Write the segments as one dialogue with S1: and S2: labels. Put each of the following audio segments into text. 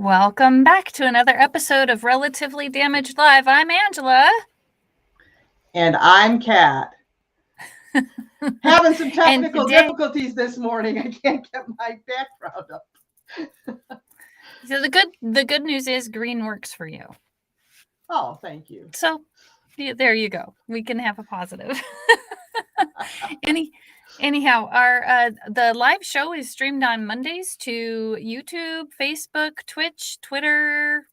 S1: Welcome back to another episode of Relatively Damaged Live. I'm Angela.
S2: And I'm Kat. Having some technical
S1: today,
S2: difficulties this morning. I can't get my background up.
S1: So the good news is green works for you.
S2: Oh, thank you.
S1: So there you go. We can have a positive. Anyhow, our the live show is streamed on Mondays to YouTube, Facebook, Twitch, Twitter,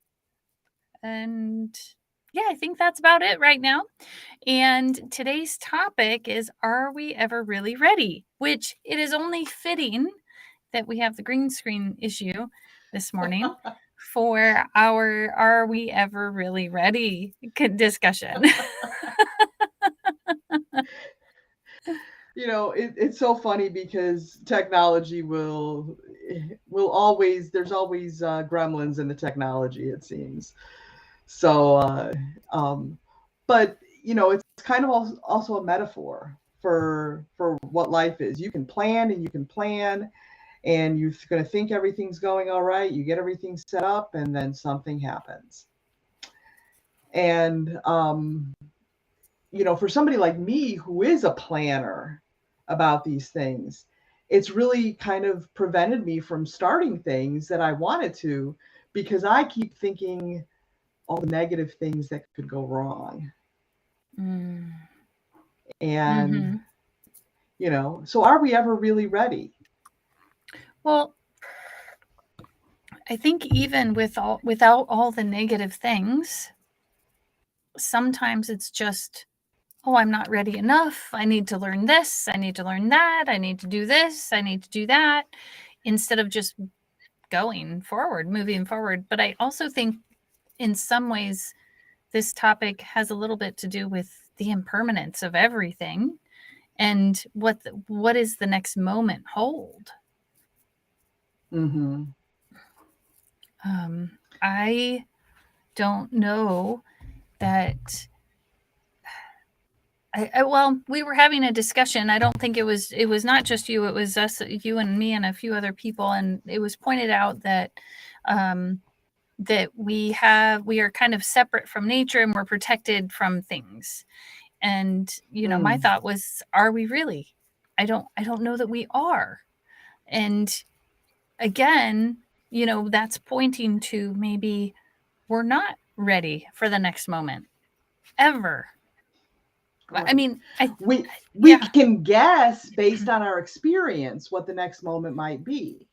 S1: and yeah, I think that's about it right now. And today's topic is, are we ever really ready? Which it is only fitting that we have the green screen issue this morning for our Are We Ever Really Ready discussion.
S2: It's so funny because technology will always, there's always gremlins in the technology, it seems. So, but it's kind of also a metaphor for what life is. You can plan and you can plan, and you're going to think everything's going all right. You get everything set up, and then something happens. And for somebody like me who is a planner about these things, it's really kind of prevented me from starting things that I wanted to, because I keep thinking all the negative things that could go wrong. And so are we ever really ready?
S1: Well, I think even without all the negative things, sometimes it's just, oh, I'm not ready enough. I need to learn this. I need to learn that. I need to do this. I need to do that, instead of just going forward, moving forward. But I also think in some ways this topic has a little bit to do with the impermanence of everything and what is the next moment hold. I don't know that. Well, we were having a discussion. I don't think it was not just you. It was us, you and me, and a few other people. And it was pointed out that that we are kind of separate from nature and we're protected from things. And my thought was, are we really? I don't know that we are. And again, that's pointing to maybe we're not ready for the next moment ever. Right. I mean,
S2: we can guess based on our experience what the next moment might be.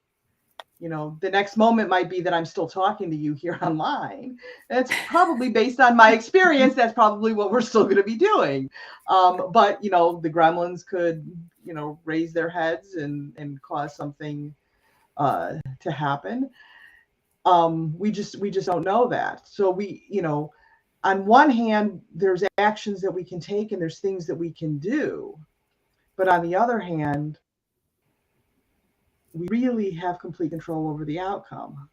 S2: The next moment might be that I'm still talking to you here online. That's probably based on my experience. That's probably what we're still going to be doing. But the gremlins could, raise their heads and cause something to happen. We just don't know that. So on one hand, there's actions that we can take and there's things that we can do. But on the other hand, we really have complete control over the outcome.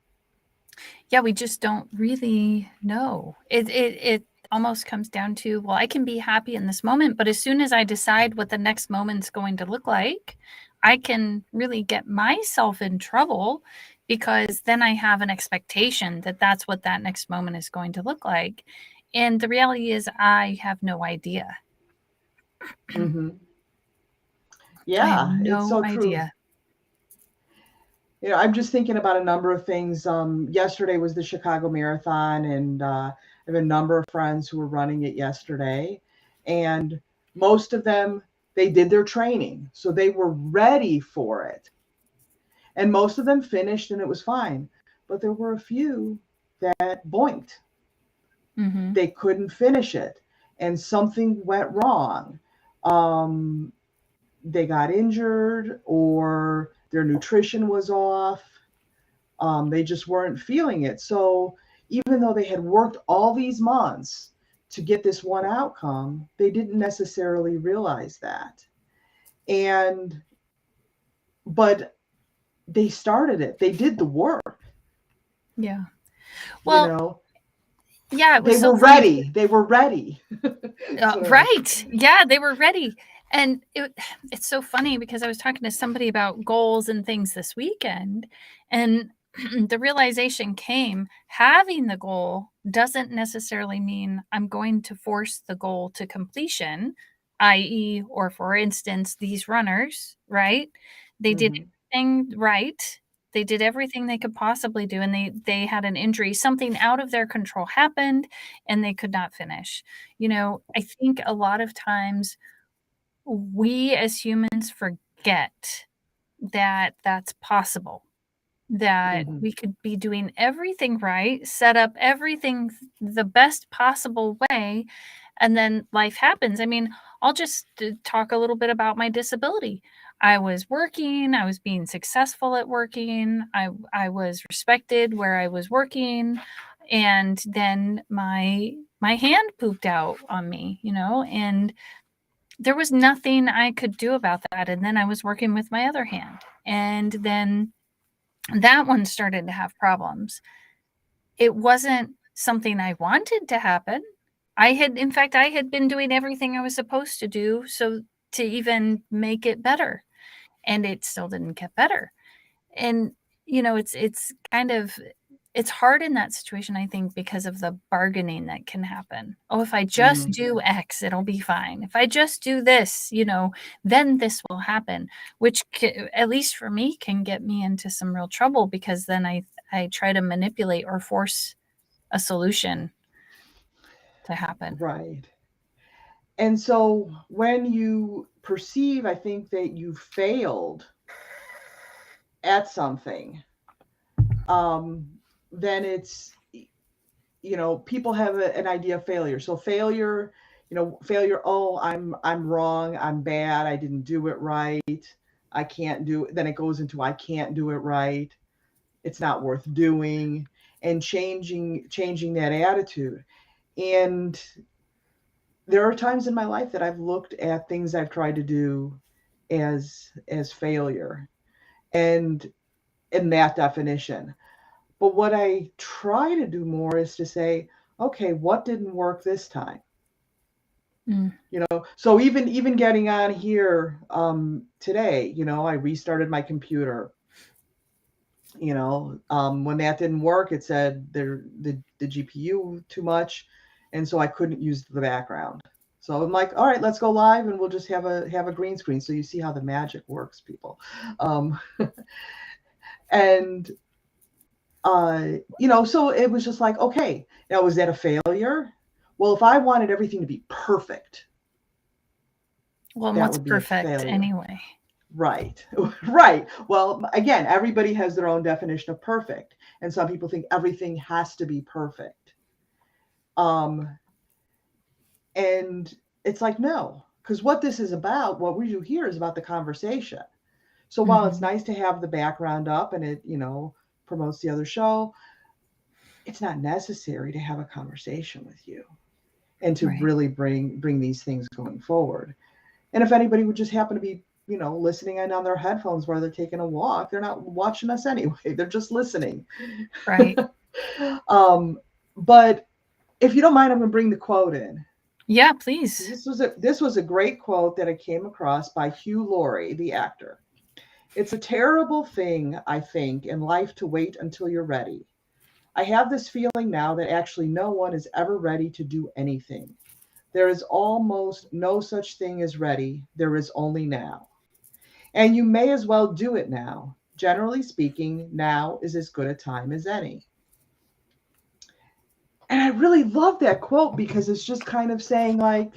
S1: Yeah, we just don't really know. It almost comes down to, well, I can be happy in this moment, but as soon as I decide what the next moment's going to look like, I can really get myself in trouble, because then I have an expectation that that's what that next moment is going to look like. And the reality is I have no idea.
S2: Yeah,
S1: it's so
S2: idea. True. I'm just thinking about a number of things. Yesterday was the Chicago Marathon, and I have a number of friends who were running it yesterday. And most of them, they did their training, so they were ready for it. And most of them finished and it was fine. But there were a few that boinked. They couldn't finish it, and something went wrong. They got injured, or their nutrition was off. They just weren't feeling it. So even though they had worked all these months to get this one outcome, they didn't necessarily realize that. But they started it. They did the work.
S1: Yeah. Well, yeah,
S2: they were ready. They were ready.
S1: Right. Yeah, they were ready. And it's so funny because I was talking to somebody about goals and things this weekend, and the realization came, having the goal doesn't necessarily mean I'm going to force the goal to completion, i.e., or for instance, these runners, right? They did
S2: Mhm.
S1: everything right. They did everything they could possibly do, and they had an injury. Something out of their control happened, and they could not finish. I think a lot of times we as humans forget that that's possible, that
S2: Mhm.
S1: we could be doing everything right, set up everything the best possible way, and then life happens. I mean, I'll just talk a little bit about my disability. I was working, I was being successful at working, I was respected where I was working, and then my hand pooped out on me, and there was nothing I could do about that. And then I was working with my other hand. And then that one started to have problems. It wasn't something I wanted to happen. In fact, I had been doing everything I was supposed to do so to even make it better, and it still didn't get better. And it's kind of it's hard in that situation, I think, because of the bargaining that can happen. Oh, if I just
S2: Mhm.
S1: do X, it'll be fine. If I just do this, then this will happen, which at least for me can get me into some real trouble, because then I try to manipulate or force a solution to happen.
S2: Right. And so when you perceive, I think, that you failed at something, um, then people have an idea of failure. So failure, oh, I'm wrong, I'm bad, I didn't do it right, I can't do it. Then it goes into I can't do it right, it's not worth doing, and changing that attitude. And there are times in my life that I've looked at things I've tried to do as failure, and in that definition. But what I try to do more is to say, okay, what didn't work this time?
S1: Mm.
S2: So even getting on here today, I restarted my computer. When that didn't work, it said the GPU too much, and so I couldn't use the background. So I'm like, all right, let's go live, and we'll just have a green screen. So you see how the magic works, people. Um, and so it was just like, okay, now was that a failure? Well, if I wanted everything to be perfect,
S1: Well, and
S2: that
S1: what's
S2: would be a
S1: perfect
S2: failure.
S1: anyway?
S2: Right. Right. Well, again, everybody has their own definition of perfect. And some people think everything has to be perfect. Um, and it's like, no, because what this is about, what we do here is about the conversation. So while it's
S1: Mm-hmm.
S2: nice to have the background up and it, promotes the other show, it's not necessary to have a conversation with you and to
S1: Right.
S2: really bring these things going forward. And if anybody would just happen to be, listening in on their headphones while they're taking a walk, they're not watching us anyway. They're just listening.
S1: Right.
S2: But if you don't mind, I'm going to bring the quote in.
S1: Yeah, please.
S2: This was a great quote that I came across by Hugh Laurie, the actor. It's a terrible thing, I think, in life to wait until you're ready. I have this feeling now that actually no one is ever ready to do anything. There is almost no such thing as ready. There is only now. And you may as well do it now. Generally speaking, now is as good a time as any. And I really love that quote because it's just kind of saying, like,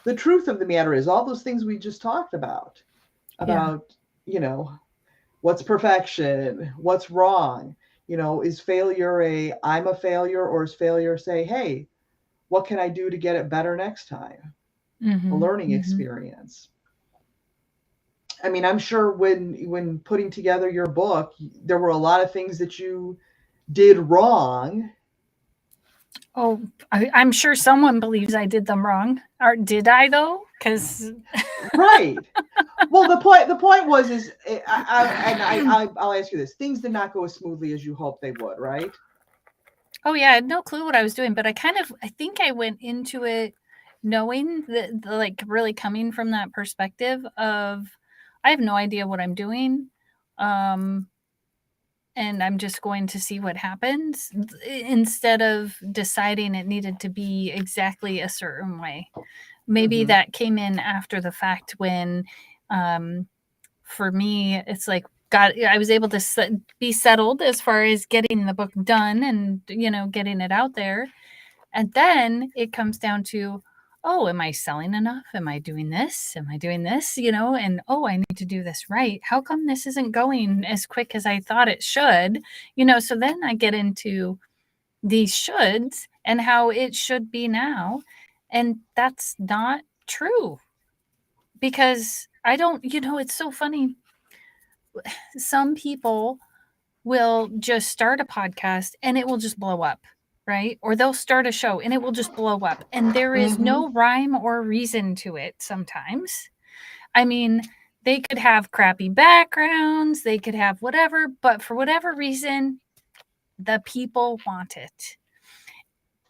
S2: the truth of the matter is all those things we just talked
S1: Yeah.
S2: about, you know, what's perfection, what's wrong, is failure I'm a failure, or is failure say, hey, what can I do to get it better next time? A
S1: Mm-hmm.
S2: learning
S1: Mm-hmm.
S2: experience. I mean, I'm sure when putting together your book, there were a lot of things that you did wrong.
S1: Oh, I'm sure someone believes I did them wrong. Or did I though? Because
S2: Right. Well, the point was is I'll ask you this: things did not go as smoothly as you hoped they would, right?
S1: oh yeah, I had no clue what I was doing, but I think I went into it knowing that, like, really coming from that perspective of I have no idea what I'm doing. Um, and I'm just going to see what happens, instead of deciding it needed to be exactly a certain way. Maybe that came in after the fact when, for me, it's like, I was able to be settled as far as getting the book done and, getting it out there. And then it comes down to, oh, am I selling enough? Am I doing this? Am I doing this? And oh, I need to do this right. How come this isn't going as quick as I thought it should? So then I get into these shoulds and how it should be now. And that's not true, because I don't, it's so funny. Some people will just start a podcast and it will just blow up, right? Or they'll start a show and it will just blow up. And there is no rhyme or reason to it sometimes. I mean, they could have crappy backgrounds, they could have whatever, but for whatever reason, the people want it.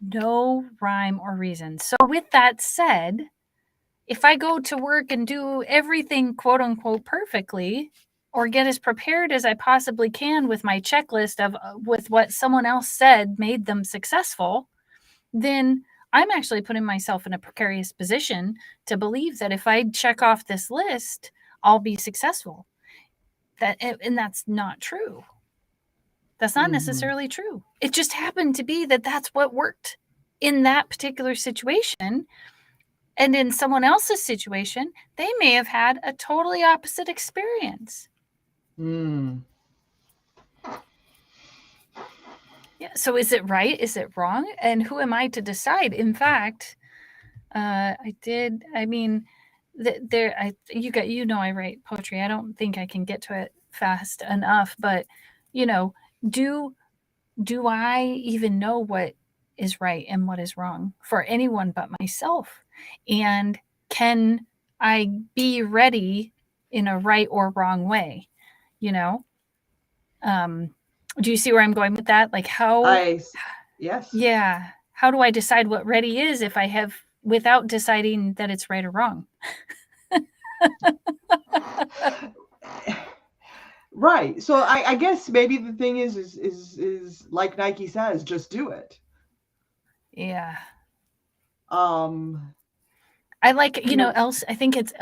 S1: No rhyme or reason. So, with that said, if I go to work and do everything quote unquote perfectly, or get as prepared as I possibly can with my checklist of with what someone else said made them successful, then I'm actually putting myself in a precarious position to believe that if I check off this list, I'll be successful. And that's not true. That's not necessarily true. It just happened to be that that's what worked in that particular situation. And in someone else's situation, they may have had a totally opposite experience. Yeah. So is it right? Is it wrong? And who am I to decide? In fact, I I write poetry. I don't think I can get to it fast enough, but do I even know what is right and what is wrong for anyone but myself? And can I be ready in a right or wrong way? Do you see where I'm going with that? Like
S2: Yes.
S1: Yeah. How do I decide what ready is if I have, without deciding that it's right or wrong?
S2: Right. So I guess maybe the thing is like Nike says, just do it.
S1: Yeah.
S2: I
S1: like, I think it's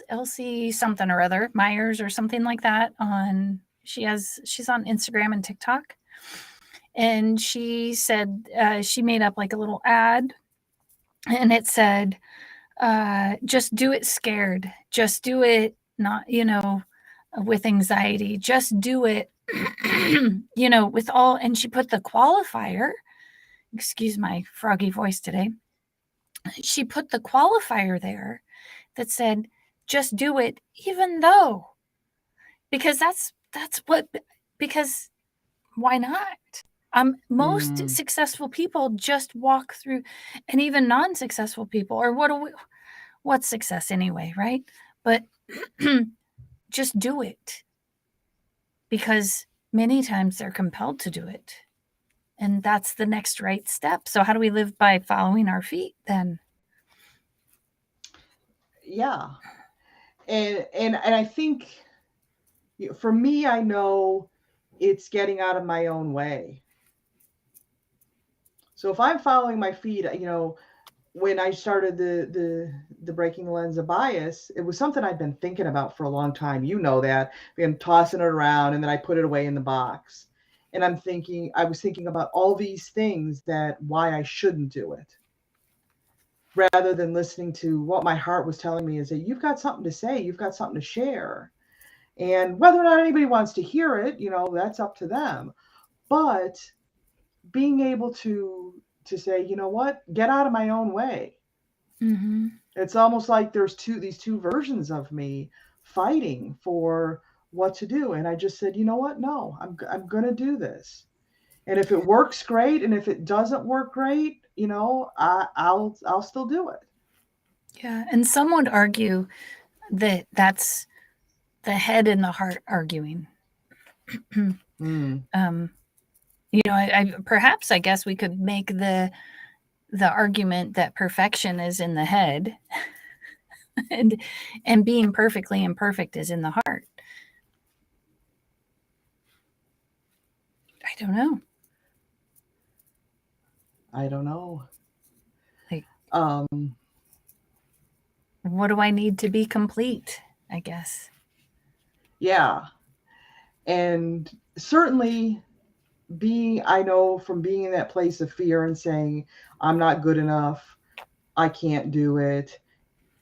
S1: Elsie something or other, Myers or something like that. She's on Instagram and TikTok. And she said, she made up like a little ad, and it said, just do it scared. Just do it not, with anxiety. Just do it, with all, and she put the qualifier, excuse my froggy voice today. She put the qualifier there that said, just do it, even though, because because why not? Most successful people just walk through, and even non-successful people, or what's success anyway, right? But just do it, because many times they're compelled to do it. And that's the next right step. So how do we live by following our feet then?
S2: Yeah. And I think for me, I know it's getting out of my own way. So if I'm following my feet, when I started the breaking the lens of bias, it was something I'd been thinking about for a long time. You know that. I've been tossing it around, and then I put it away in the box. And I was thinking about all these things why I shouldn't do it. Rather than listening to what my heart was telling me, is that you've got something to say, you've got something to share. And whether or not anybody wants to hear it, that's up to them. But being able to say, you know what, get out of my own way. It's almost like there's these two versions of me fighting for what to do. And I just said, you know what, no, I'm going to do this. And if it works, great. And if it doesn't work great, I'll still do it.
S1: Yeah. And some would argue that that's the head and the heart arguing. Perhaps I guess we could make the argument that perfection is in the head and being perfectly imperfect is in the heart. I don't know.
S2: I don't know.
S1: Like,
S2: Um,
S1: what do I need to be complete? I guess.
S2: yeah. And certainly I know from being in that place of fear and saying, I'm not good enough, I can't do it,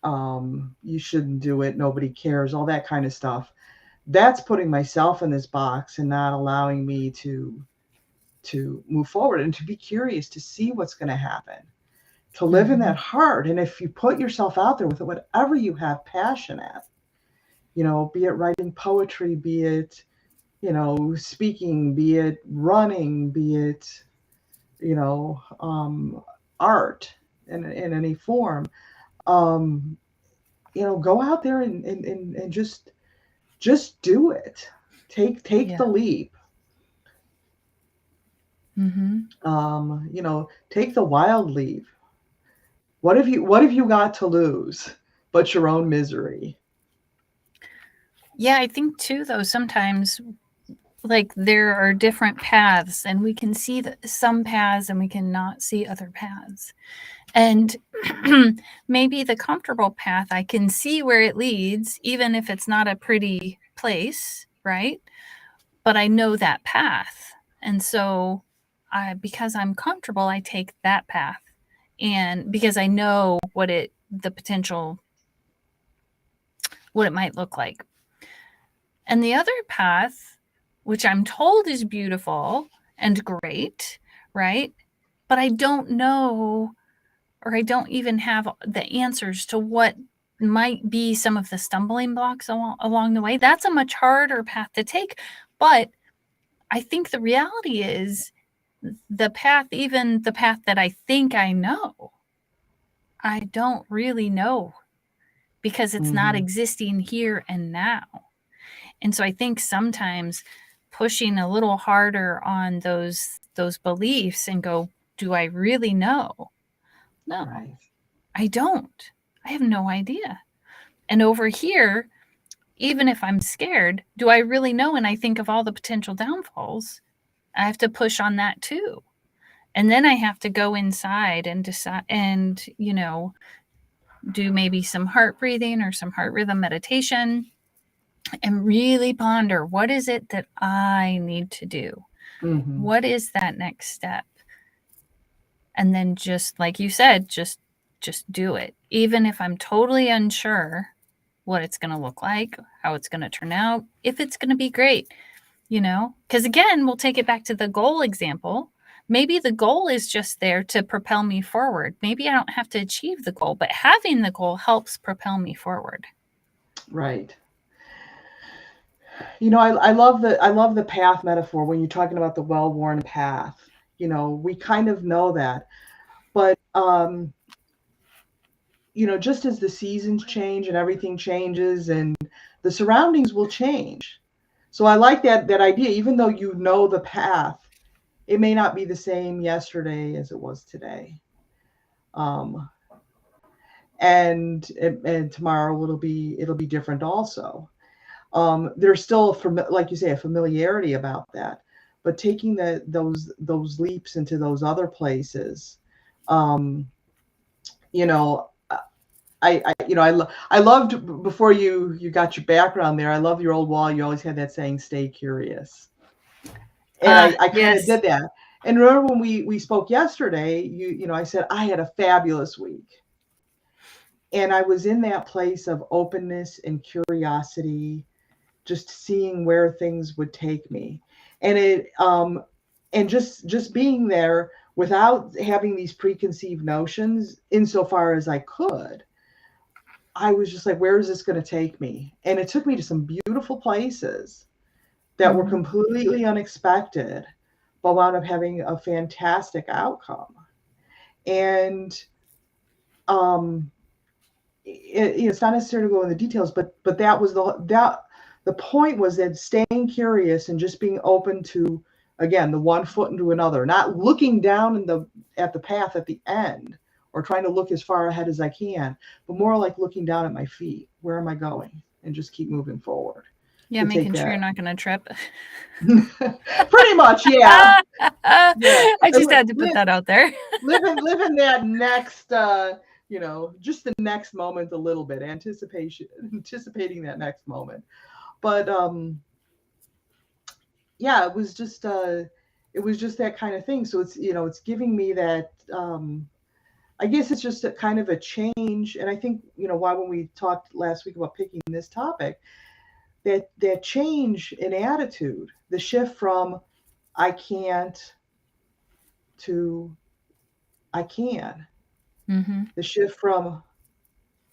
S2: you shouldn't do it, nobody cares, all that kind of stuff. That's putting myself in this box and not allowing me to move forward and to be curious to see what's going to happen, to live in that heart. And if you put yourself out there with whatever you have passion at, be it writing poetry, be it, speaking, be it running, be it, art in any form, um, go out there and just do it. Take
S1: Yeah.
S2: the leap.
S1: Mm-hmm.
S2: Take the wild leap. What have you got to lose but your own misery?
S1: Yeah, I think too, though, sometimes like there are different paths and we can see some paths and we cannot see other paths. And maybe the comfortable path, I can see where it leads, even if it's not a pretty place, right? But I know that path. And so because I'm comfortable, I take that path. And because I know the potential, what it might look like. And the other path, which I'm told is beautiful and great, right? But I don't know, or I don't even have the answers to what might be some of the stumbling blocks along the way. That's a much harder path to take. But I think the reality is even the path that I think I know, I don't really know because it's not
S2: Mm-hmm.
S1: existing here and now. And so I think sometimes pushing a little harder on those beliefs and go, do I really know? No,
S2: Right.
S1: I don't. I have no idea. And over here, even if I'm scared, do I really know? And I think of all the potential downfalls. I have to push on that too. And then I have to go inside and decide and, do maybe some heart breathing or some heart rhythm meditation and really ponder, what is it that I need to do?
S2: Mm-hmm.
S1: What is that next step? And then just like you said, just do it. Even if I'm totally unsure what it's going to look like, how it's going to turn out, if it's going to be great, Because again, we'll take it back to the goal example. Maybe the goal is just there to propel me forward. Maybe I don't have to achieve the goal, but having the goal helps propel me forward.
S2: Right. I love the path metaphor when you're talking about the well-worn path. We kind of know that. But just as the seasons change and everything changes and the surroundings will change. So I like that idea. Even though you know the path, it may not be the same yesterday as it was today. Um, and tomorrow it'll be different also. There's still, like you say, a familiarity about that, but taking those leaps into those other places, um, you know, I loved before you got your background there. I love your old wall. You always had that saying, "Stay curious," and I kind of
S1: Yes.
S2: did that. And remember when we spoke yesterday, I said I had a fabulous week, and I was in that place of openness and curiosity, just seeing where things would take me, and just being there without having these preconceived notions insofar as I could. I was just like, where is this going to take me? And it took me to some beautiful places that were
S1: Mm-hmm.
S2: completely unexpected, but wound up having a fantastic outcome. And um, it's not necessarily to go in the details, but the point was that staying curious and just being open to, again, the one foot into another, not looking down at the path at the end or trying to look as far ahead as I can, but more like looking down at my feet. Where am I going? And just keep moving forward.
S1: Yeah,
S2: to take
S1: making sure you're
S2: that.
S1: not going to trip.
S2: Pretty much, yeah. Yeah.
S1: I just had to put that out there.
S2: living that next, just the next moment a little bit, anticipating that next moment. But yeah, it was just that kind of thing. So it's giving me that. I guess it's just a kind of a change, and I think why when we talked last week about picking this topic, that change in attitude, the shift from I can't to I can,
S1: Mm-hmm.
S2: the shift from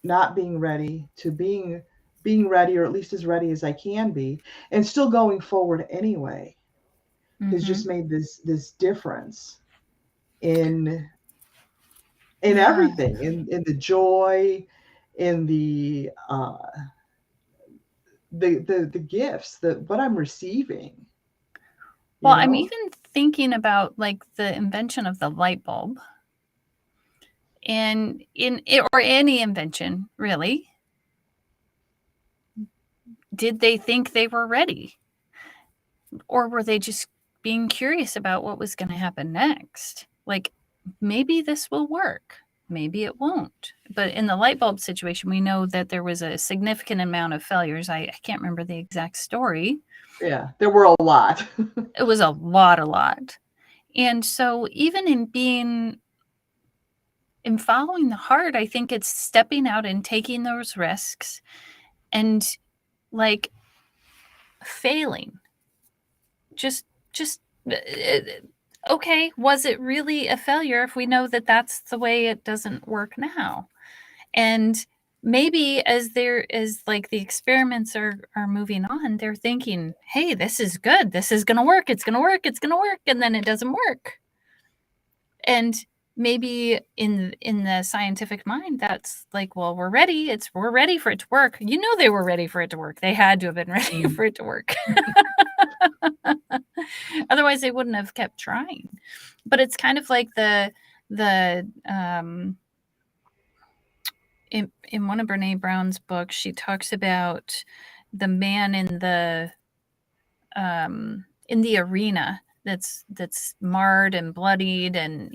S2: not being ready to being ready, or at least as ready as I can be, and still going forward anyway, has
S1: Mm-hmm.
S2: just made this difference in
S1: Yeah.
S2: everything, in the joy, in the gifts, that what I'm receiving.
S1: Well, I'm even thinking about like the invention of the light bulb, and or any invention really. Did they think they were ready, or were they just being curious about what was going to happen next? Like, maybe this will work, maybe it won't. But in the light bulb situation, we know that there was a significant amount of failures. I can't remember the exact story.
S2: Yeah, there were a lot.
S1: It was a lot. And so even in following the heart, I think it's stepping out and taking those risks and like failing. Just okay, was it really a failure if we know that that's the way it doesn't work now? And maybe as like the experiments are moving on, they're thinking, hey, this is good, this is gonna work, it's gonna work, it's gonna work, and then it doesn't work. And maybe in the scientific mind, that's like, well, we're ready for it to work. They were ready for it to work. They had to have been ready for it to work. Otherwise they wouldn't have kept trying. But it's kind of like the in one of Brene Brown's books, she talks about the man in the arena that's marred and bloodied, and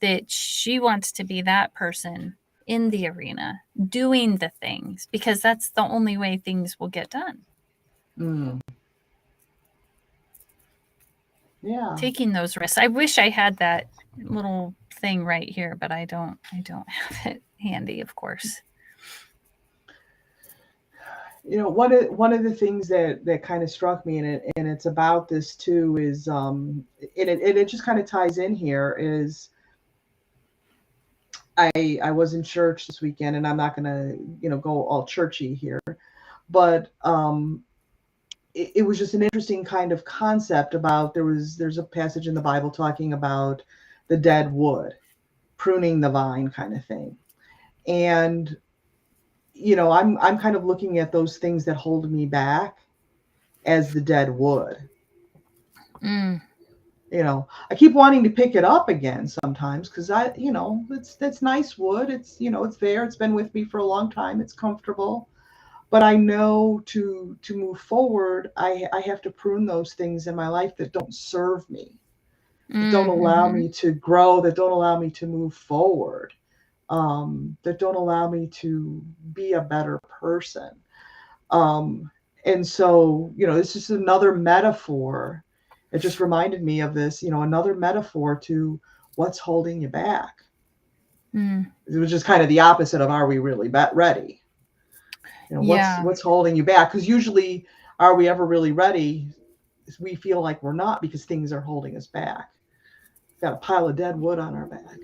S1: that she wants to be that person in the arena doing the things, because that's the only way things will get done.
S2: Yeah,
S1: taking those risks. I wish I had that little thing right here, but I don't have it handy, of course.
S2: One of the things that kind of struck me, and it's about this too, is it just kind of ties in here, is I was in church this weekend, and I'm not gonna go all churchy here, but it was just an interesting kind of concept about there's a passage in the Bible talking about the dead wood, pruning the vine kind of thing, and I'm kind of looking at those things that hold me back as the dead wood. I keep wanting to pick it up again sometimes, because that's nice wood. It's it's there. It's been with me for a long time. It's comfortable, but I know to move forward, I have to prune those things in my life that don't serve me, that don't allow me to grow, that don't allow me to move forward. That don't allow me to be a better person. And so, this is another metaphor. It just reminded me of this, another metaphor to what's holding you back. It was just kind of the opposite of, are we really ready? What's holding you back? Because usually, are we ever really ready? We feel like we're not, because things are holding us back. We've got a pile of dead wood on our back.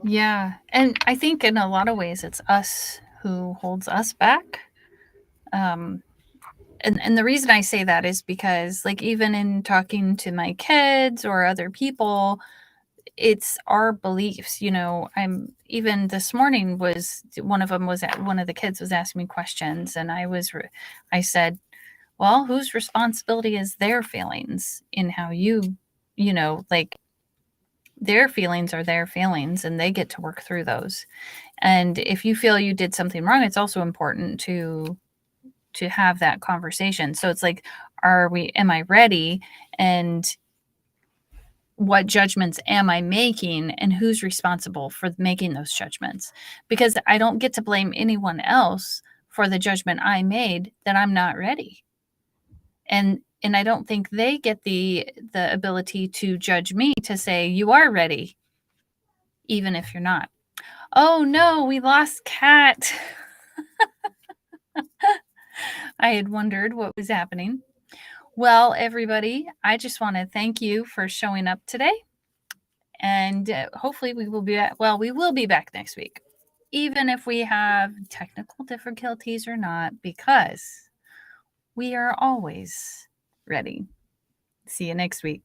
S1: Yeah. And I think in a lot of ways it's us who holds us back. And the reason I say that is because, like, even in talking to my kids or other people, it's our beliefs. I'm even this morning one of the kids was asking me questions, and I said, well, whose responsibility is their feelings in how like, their feelings are their feelings, and they get to work through those. And if you feel you did something wrong, it's also important to to have that conversation. So it's like, am I ready? And what judgments am I making, and who's responsible for making those judgments? Because I don't get to blame anyone else for the judgment I made that I'm not ready. And I don't think they get the ability to judge me, to say you are ready, even if you're not. Oh no, we lost Kat. I had wondered what was happening. Well, everybody, I just want to thank you for showing up today. And hopefully we will be back. Well, we will be back next week, even if we have technical difficulties or not, because we are always ready. See you next week.